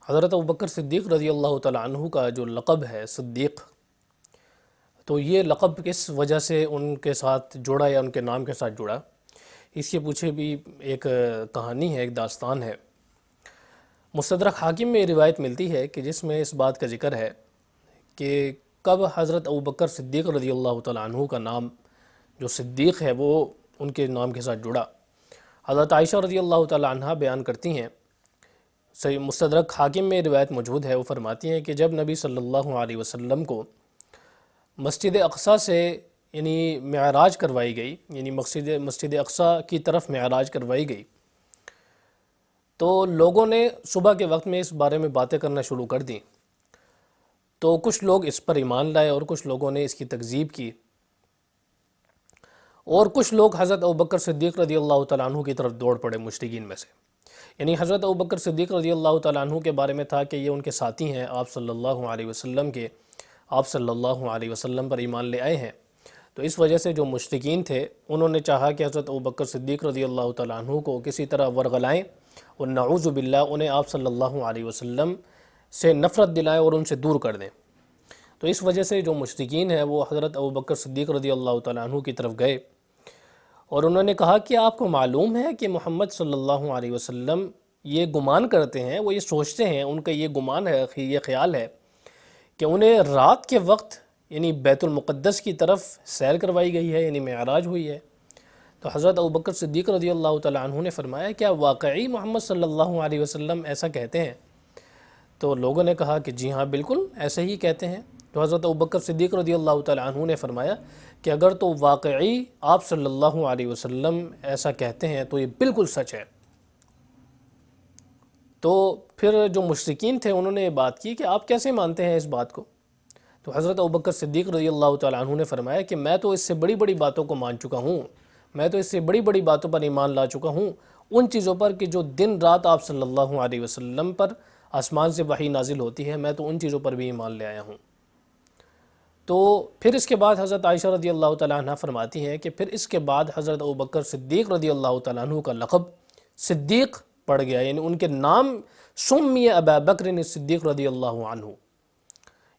حضرت ابوبکر صدیق رضی اللہ تعالیٰ عنہ کا جو لقب ہے صدیق، تو یہ لقب کس وجہ سے ان کے ساتھ جڑا یا ان کے نام کے ساتھ جڑا، اس کے پیچھے بھی ایک کہانی ہے، ایک داستان ہے۔ مستدرک حاکم میں یہ روایت ملتی ہے کہ جس میں اس بات کا ذکر ہے کہ کب حضرت ابوبکر صدیق رضی اللہ تعالیٰ عنہ کا نام جو صدیق ہے وہ ان کے نام کے ساتھ جڑا۔ حضرت عائشہ رضی اللہ تعالیٰ عنہ بیان کرتی ہیں، صحیح مستدرک حاکم میں روایت موجود ہے، وہ فرماتی ہیں کہ جب نبی صلی اللہ علیہ وسلم کو مسجد اقصیٰ سے یعنی معراج کروائی گئی، یعنی مسجد اقصیٰ کی طرف معراج کروائی گئی، تو لوگوں نے صبح کے وقت میں اس بارے میں باتیں کرنا شروع کر دیں، تو کچھ لوگ اس پر ایمان لائے اور کچھ لوگوں نے اس کی تکذیب کی، اور کچھ لوگ حضرت ابوبکر صدیق رضی اللہ تعالیٰ عنہ کی طرف دوڑ پڑے مشرکین میں سے۔ یعنی حضرت ابوبکر صدیق رضی اللہ تعالیٰ عنہ کے بارے میں تھا کہ یہ ان کے ساتھی ہیں آپ صلی اللہ علیہ وسلم کے، آپ صلی اللہ علیہ وسلم پر ایمان لے آئے ہیں، تو اس وجہ سے جو مشرکین تھے انہوں نے چاہا کہ حضرت ابوبکر صدیق رضی اللہ تعالیٰ عنہ کو کسی طرح ورغلائیں اور نعوذ باللہ انہیں آپ صلی اللہ علیہ وسلم سے نفرت دلائیں اور ان سے دور کر دیں۔ تو اس وجہ سے جو مشرکین ہیں وہ حضرت ابوبکر صدیق رضی اللہ تعالیٰ عنہ کی طرف گئے اور انہوں نے کہا کہ آپ کو معلوم ہے کہ محمد صلی اللہ علیہ وسلم یہ گمان کرتے ہیں، وہ یہ سوچتے ہیں، ان کا یہ گمان ہے، یہ خیال ہے کہ انہیں رات کے وقت یعنی بیت المقدس کی طرف سیر کروائی گئی ہے، یعنی معراج ہوئی ہے۔ تو حضرت ابوبکر صدیق رضی اللہ تعالیٰ عنہ نے فرمایا کیا واقعی محمد صلی اللہ علیہ وسلم ایسا کہتے ہیں؟ تو لوگوں نے کہا کہ جی ہاں بالکل ایسے ہی کہتے ہیں۔ تو حضرت ابوبکر صدیق رضی اللہ تعالیٰ عنہ نے فرمایا کہ اگر تو واقعی آپ صلی اللہ علیہ وسلم ایسا کہتے ہیں تو یہ بالکل سچ ہے۔ تو پھر جو مشرکین تھے انہوں نے یہ بات کی کہ آپ کیسے مانتے ہیں اس بات کو؟ تو حضرت ابوبکر صدیق رضی اللہ تعالیٰ عنہ نے فرمایا کہ میں تو اس سے بڑی بڑی باتوں کو مان چکا ہوں، میں تو اس سے بڑی بڑی باتوں پر ایمان لا چکا ہوں، ان چیزوں پر کہ جو دن رات آپ صلی اللہ علیہ وسلم پر آسمان سے وحی نازل ہوتی ہے، میں تو ان چیزوں پر بھی ایمان لے آیا ہوں۔ تو پھر اس کے بعد حضرت عائشہ رضی اللہ تعالیٰ عنہ فرماتی ہیں کہ پھر اس کے بعد حضرت ابوبکر صدیق رضی اللہ تعالیٰ عنہ کا لقب صدیق پڑ گیا، یعنی ان کے نام سمی ابا بکر صدیق رضی اللہ عنہ،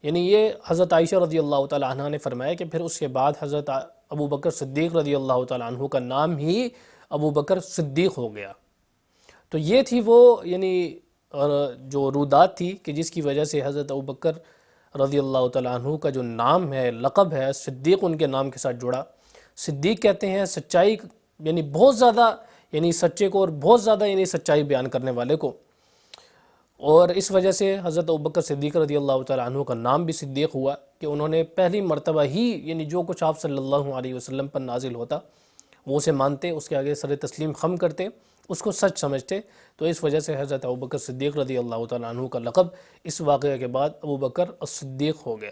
یعنی یہ حضرت عائشہ رضی اللہ تعالیٰ عنہ نے فرمایا کہ پھر اس کے بعد حضرت ابوبکر صدیق رضی اللہ تعالیٰ عنہ کا نام ہی ابوبکر صدیق ہو گیا۔ تو یہ تھی وہ یعنی جو رودات تھی کہ جس کی وجہ سے حضرت ابوبکر رضی اللہ تعالیٰ عنہ کا جو نام ہے، لقب ہے صدیق، ان کے نام کے ساتھ جڑا۔ صدیق کہتے ہیں سچائی، یعنی بہت زیادہ یعنی سچے کو، اور بہت زیادہ یعنی سچائی بیان کرنے والے کو، اور اس وجہ سے حضرت ابوبکر صدیق رضی اللہ تعالیٰ عنہ کا نام بھی صدیق ہوا کہ انہوں نے پہلی مرتبہ ہی یعنی جو کچھ آپ صلی اللہ علیہ وسلم پر نازل ہوتا وہ اسے مانتے، اس کے آگے سر تسلیم خم کرتے، اس کو سچ سمجھتے۔ تو اس وجہ سے حضرت ابوبکر صدیق رضی اللہ تعالیٰ عنہ کا لقب اس واقعے کے بعد ابوبکر الصدیق ہو گیا۔